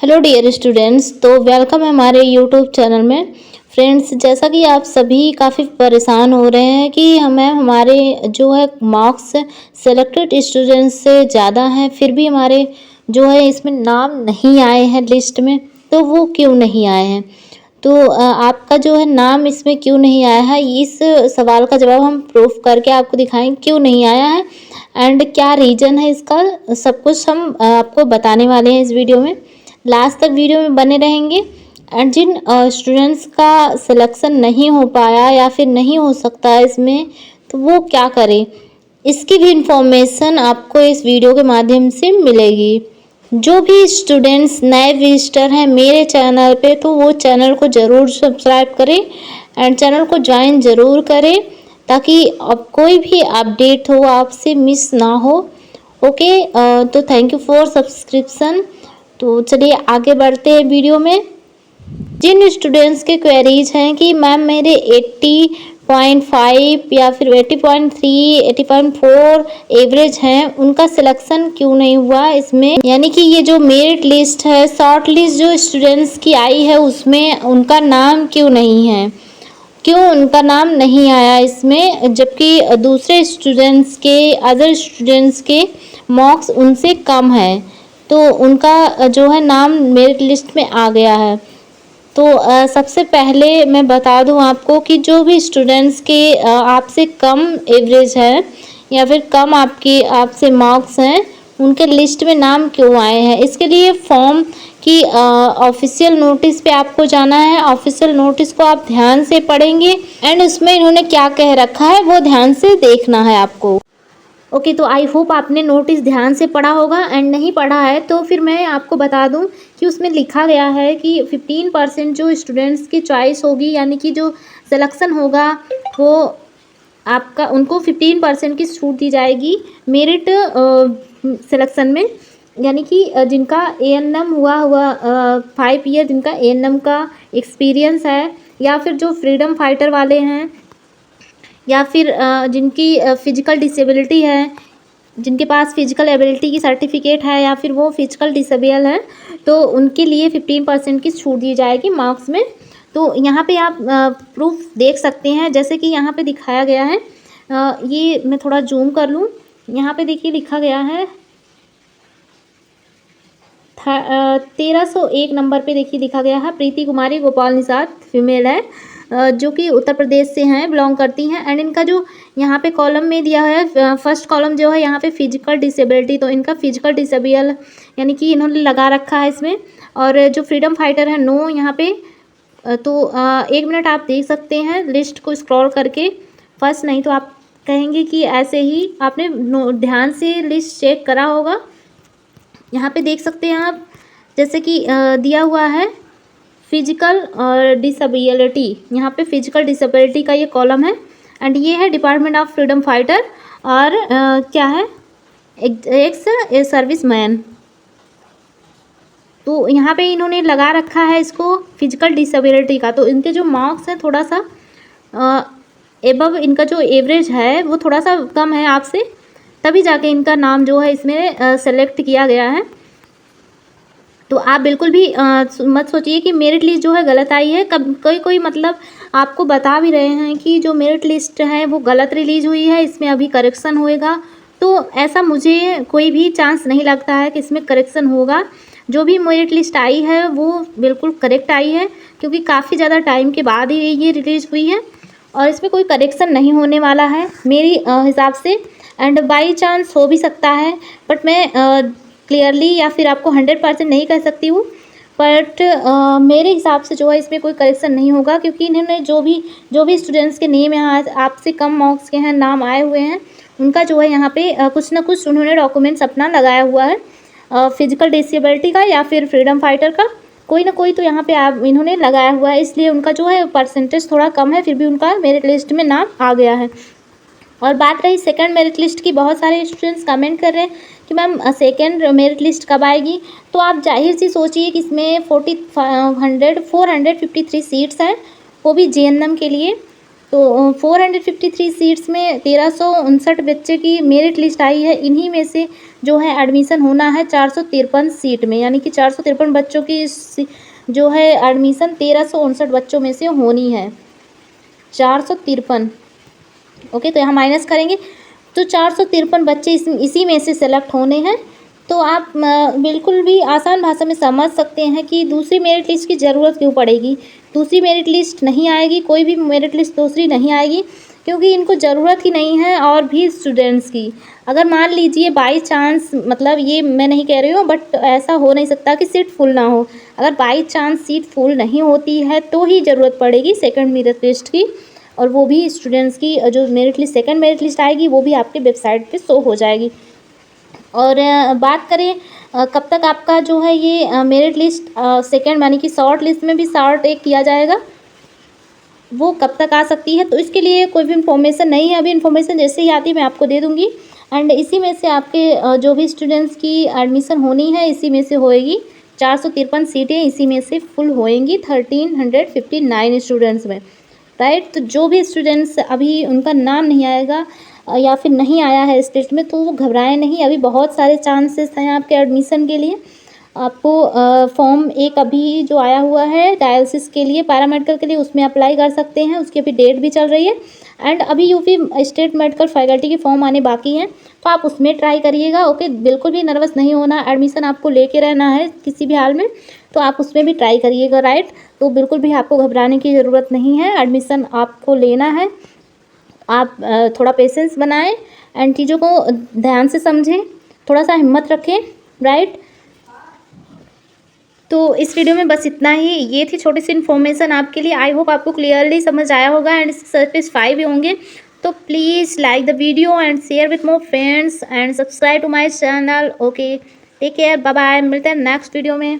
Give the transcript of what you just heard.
Hello dear students, तो welcome है हमारे यूट्यूब चैनल में। फ्रेंड्स, जैसा कि आप सभी काफ़ी परेशान हो रहे हैं कि हमें हमारे जो है मार्क्स सेलेक्टेड स्टूडेंट्स से ज़्यादा हैं, फिर भी हमारे जो है इसमें नाम नहीं आए हैं लिस्ट में, तो वो क्यों नहीं आए हैं। तो आपका जो है नाम इसमें क्यों नहीं आया है, इस सवाल का जवाब हम प्रूफ करके आपको दिखाएंगे क्यों नहीं आया है एंड क्या रीज़न है इसका। सब कुछ हम आपको बताने वाले हैं इस वीडियो में। लास्ट तक वीडियो में बने रहेंगे एंड जिन स्टूडेंट्स का सिलेक्शन नहीं हो पाया या फिर नहीं हो सकता है इसमें, तो वो क्या करें, इसकी भी इंफॉर्मेशन आपको इस वीडियो के माध्यम से मिलेगी। जो भी स्टूडेंट्स नए विजिटर हैं मेरे चैनल पे, तो वो चैनल को ज़रूर सब्सक्राइब करें एंड चैनल को ज्वाइन ज़रूर करें, ताकि अब कोई भी अपडेट हो आपसे मिस ना हो। ओके, तो थैंक यू फॉर सब्सक्रिप्शन। तो चलिए आगे बढ़ते हैं वीडियो में। जिन स्टूडेंट्स के क्वेरीज हैं कि मैम मेरे 80.5 या फिर 80.3, 80.4 एवरेज हैं, उनका सिलेक्शन क्यों नहीं हुआ इसमें, यानी कि ये जो मेरिट लिस्ट है, शॉर्ट लिस्ट जो स्टूडेंट्स की आई है, उसमें उनका नाम क्यों नहीं है, क्यों उनका नाम नहीं आया इसमें, जबकि दूसरे स्टूडेंट्स के, अदर स्टूडेंट्स के मार्क्स उनसे कम है, तो उनका जो है नाम मेरिट लिस्ट में आ गया है। तो सबसे पहले मैं बता दूं आपको कि जो भी स्टूडेंट्स के आपसे कम एवरेज है या फिर कम आपसे मार्क्स हैं, उनके लिस्ट में नाम क्यों आए हैं। इसके लिए फॉर्म की ऑफिशियल नोटिस पे आपको जाना है। ऑफिशियल नोटिस को आप ध्यान से पढ़ेंगे एंड उसमें इन्होंने क्या कह रखा है वो ध्यान से देखना है आपको। ओके, तो आई होप आपने नोटिस ध्यान से पढ़ा होगा एंड नहीं पढ़ा है तो फिर मैं आपको बता दूं कि उसमें लिखा गया है कि 15% जो स्टूडेंट्स की चॉइस होगी, यानी कि जो सिलेक्शन होगा वो आपका, उनको 15% की छूट दी जाएगी मेरिट सिलेक्शन में। यानी कि जिनका ANM हुआ 5 ईयर, जिनका ANM का एक्सपीरियंस है, या फिर जो फ्रीडम फाइटर वाले हैं, या फिर जिनकी फ़िज़िकल डिसेबिलिटी है, जिनके पास फ़िज़िकल एबिलिटी की सर्टिफिकेट है, या फिर वो फ़िज़िकल डिसेबल हैं, तो उनके लिए 15% की छूट दी जाएगी मार्क्स में। तो यहाँ पे आप प्रूफ देख सकते हैं, जैसे कि यहाँ पे दिखाया गया है। ये मैं थोड़ा जूम कर लूँ। यहाँ पे देखिए लिखा गया है 1301 नंबर पे देखिए लिखा गया है, प्रीति कुमारी गोपाल निषाद फीमेल है, जो कि उत्तर प्रदेश से हैं, बिलोंग करती हैं। एंड इनका जो यहाँ पे कॉलम में दिया है, फर्स्ट कॉलम जो है यहाँ पे फिजिकल डिसेबिलिटी, तो इनका फिजिकल डिसेबल यानी कि इन्होंने लगा रखा है इसमें। और जो फ्रीडम फाइटर है नो यहाँ पे। तो 1 मिनट आप देख सकते हैं लिस्ट को स्क्रॉल करके फर्स्ट, नहीं तो आप कहेंगे कि ऐसे ही आपने ध्यान से लिस्ट चेक करा होगा। यहाँ पे देख सकते हैं आप, जैसे कि दिया हुआ है फिजिकल और डिसेबिलिटी, यहाँ पे फिजिकल डिसेबिलिटी का ये कॉलम है एंड ये है डिपार्टमेंट ऑफ फ्रीडम फाइटर और क्या है, एक्स सर्विस मैन। तो यहाँ पे इन्होंने लगा रखा है इसको फिजिकल डिसेबिलिटी का, तो इनके जो मार्क्स हैं थोड़ा सा एबव, इनका जो एवरेज है वो थोड़ा सा कम है आपसे, तभी जाके इनका नाम जो है इसमें सेलेक्ट किया गया है। तो आप बिल्कुल भी मत सोचिए कि मेरिट लिस्ट जो है गलत आई है। कोई मतलब आपको बता भी रहे हैं कि जो मेरिट लिस्ट है वो गलत रिलीज हुई है, इसमें अभी करेक्शन होएगा। तो ऐसा मुझे कोई भी चांस नहीं लगता है कि इसमें करेक्शन होगा। जो भी मेरिट लिस्ट आई है वो बिल्कुल करेक्ट आई है, क्योंकि काफ़ी ज़्यादा टाइम के बाद ही ये रिलीज हुई है और इसमें कोई करेक्शन नहीं होने वाला है मेरी हिसाब से। एंड बाई चांस हो भी सकता है, बट मैं क्लियरली या फिर आपको 100% नहीं कह सकती हूँ, बट मेरे हिसाब से जो है इसमें कोई करेक्शन नहीं होगा, क्योंकि इन्होंने जो भी स्टूडेंट्स के नेम यहाँ आपसे कम मार्क्स के हैं, नाम आए हुए हैं, उनका जो है यहाँ पे कुछ ना कुछ उन्होंने डॉक्यूमेंट्स अपना लगाया हुआ है, फिजिकल डिसेबिलिटी का या फिर फ्रीडम फाइटर का, कोई ना कोई तो यहाँ पे आप इन्होंने लगाया हुआ है, इसलिए उनका जो है परसेंटेज थोड़ा कम है, फिर भी उनका मेरिट लिस्ट में नाम आ गया है। और बात रही सेकंड मेरिट लिस्ट की, बहुत सारे स्टूडेंट्स कमेंट कर रहे हैं कि मैम सेकंड मेरिट लिस्ट कब आएगी। तो आप जाहिर सी सोचिए कि इसमें 453 सीट्स हैं, वो भी JNM के लिए। तो 453 सीट्स में 1359 बच्चे की मेरिट लिस्ट आई है। इन्हीं में से जो है एडमिशन होना है 453 सीट में, यानी कि 453 बच्चों की जो है एडमिशन 1359 बच्चों में से होनी है। 453, ओके, तो यहाँ माइनस करेंगे तो 453 बच्चे इसी में से सेलेक्ट होने हैं। तो आप बिल्कुल भी आसान भाषा में समझ सकते हैं कि दूसरी मेरिट लिस्ट की ज़रूरत क्यों पड़ेगी। दूसरी मेरिट लिस्ट नहीं आएगी, कोई भी मेरिट लिस्ट दूसरी नहीं आएगी, क्योंकि इनको ज़रूरत ही नहीं है और भी स्टूडेंट्स की। अगर मान लीजिए बाई चांस, मतलब ये मैं नहीं कह रही हूँ, बट ऐसा हो नहीं सकता कि सीट फुल ना हो। अगर बाई चांस सीट फुल नहीं होती है तो ही ज़रूरत पड़ेगी सेकेंड मेरिट लिस्ट की, और वो भी स्टूडेंट्स की जो merit list second merit list आएगी वो भी आपके वेबसाइट पे शो हो जाएगी। और बात करें कब तक आपका जो है ये मेरिट लिस्ट सेकेंड यानी कि शॉर्ट लिस्ट में भी शॉर्ट एक किया जाएगा, वो कब तक आ सकती है, तो इसके लिए कोई भी इन्फॉर्मेशन नहीं है अभी। इन्फॉर्मेशन जैसे ही आती है मैं आपको दे दूँगी। एंड इसी में से आपके जो भी स्टूडेंट्स की एडमिशन होनी है इसी में से होएगी। 453 सीटें इसी में से फुल होएंगी 1359 स्टूडेंट्स में, राइट। तो जो भी स्टूडेंट्स अभी उनका नाम नहीं आएगा या फिर नहीं आया है इस लिस्ट में, तो वो घबराएं नहीं, अभी बहुत सारे चांसेस हैं आपके एडमिशन के लिए। आपको फॉर्म एक अभी जो आया हुआ है डायलिसिस के लिए, पैरामेडिकल के लिए, उसमें अप्लाई कर सकते हैं। उसकी अभी डेट भी चल रही है। एंड अभी यूपी स्टेट मेडिकल फैकल्टी के फॉर्म आने बाकी हैं, तो आप उसमें ट्राई करिएगा, ओके। बिल्कुल भी नर्वस नहीं होना, एडमिशन आपको लेके रहना है किसी भी हाल में, तो आप उसमें भी ट्राई करिएगा, राइट। तो बिल्कुल भी आपको घबराने की ज़रूरत नहीं है, एडमिशन आपको लेना है। आप थोड़ा पेशेंस बनाएं एंड चीज़ों को ध्यान से समझें, थोड़ा सा हिम्मत रखें, राइट। तो इस वीडियो में बस इतना ही, ये थी छोटी सी इन्फॉर्मेशन आपके लिए। आई होप आपको क्लियरली समझ आया होगा एंड सेटिस्फाई भी होंगे। तो please like the video and share with more friends and subscribe to my channel, okay. Take care, bye bye, मिलते हैं नेक्स्ट वीडियो में।